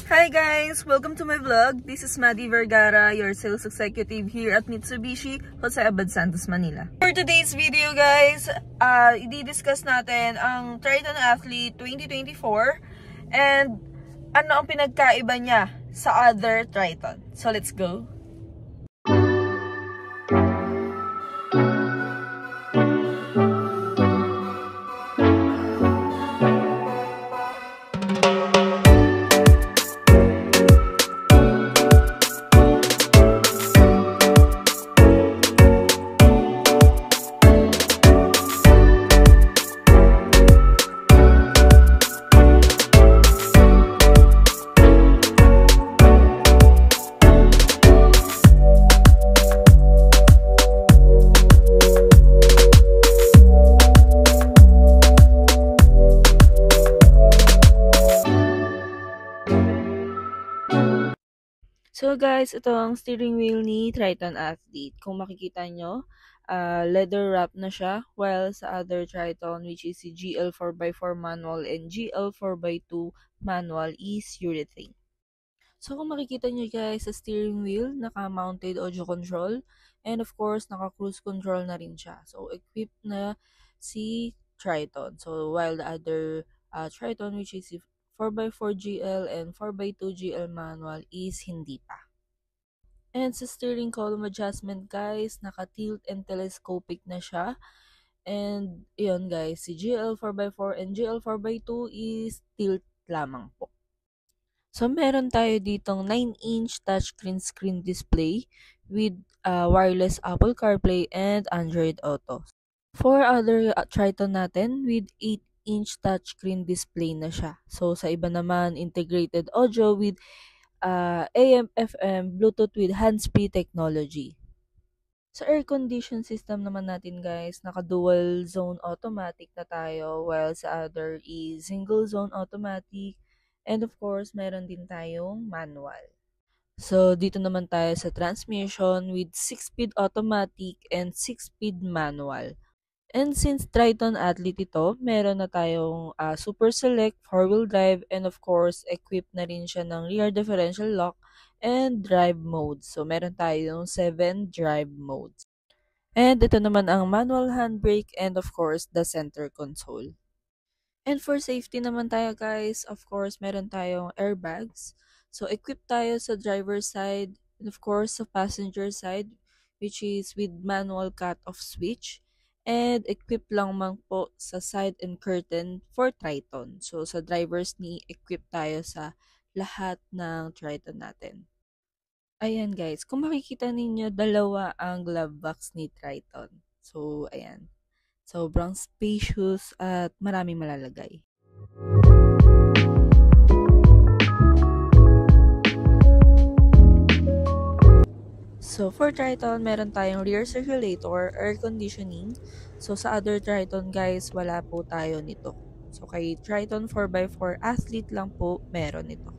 Hi guys! Welcome to my vlog. This is Maddie Vergara, your sales executive here at Mitsubishi, Jose Abad Santos, Manila. For today's video guys, i-discuss natin ang Triton Athlete 2024 and ano ang pinagkaiba niya sa other Triton. So let's go! So guys, ito ang steering wheel ni Triton Athlete. Kung makikita nyo, leather wrap na siya, while sa other Triton, which is si GL 4x4 manual and GL 4x2 manual, is urethane. So kung makikita nyo guys, sa steering wheel, naka-mounted audio control, and of course, naka-cruise control na rin siya. So equipped na si Triton. So while the other Triton, which is si 4x4 GL and 4x2 GL manual, is hindi pa. And sa steering column adjustment guys, naka-tilt and telescopic na siya. And yun guys, si GL 4x4 and GL 4x2 is tilt lamang po. So meron tayo ditong 9-inch touchscreen screen display with wireless Apple CarPlay and Android Auto. For other Triton natin, with 8-inch touchscreen display na siya. So sa iba naman, integrated audio with AM, FM, Bluetooth with hands-free technology. Sa air condition system naman natin guys, naka-dual zone automatic na tayo, while sa other is single zone automatic, and of course, meron din tayong manual. So dito naman tayo sa transmission with 6-speed automatic and 6-speed manual. And since Triton Athlete ito, meron na tayong Super Select 4-wheel drive, and of course, equipped na rin siya ng rear differential lock and drive mode. So meron tayong 7 drive modes. And ito naman ang manual handbrake and of course, the center console. And for safety naman tayo guys, of course, meron tayong airbags. So equipped tayo sa driver's side and of course sa passenger side, which is with manual cut-off switch. And equipped lang man po sa side and curtain for Triton. So sa driver's knee, equipped tayo sa lahat ng Triton natin. Ayan guys, kung makikita ninyo, dalawa ang glove box ni Triton. So ayan, sobrang spacious at maraming malalagay. So, for Triton, meron tayong rear circulator, air conditioning. So, sa other Triton, guys, wala po tayo nito. So, kay Triton 4x4 Athlete lang po, meron ito.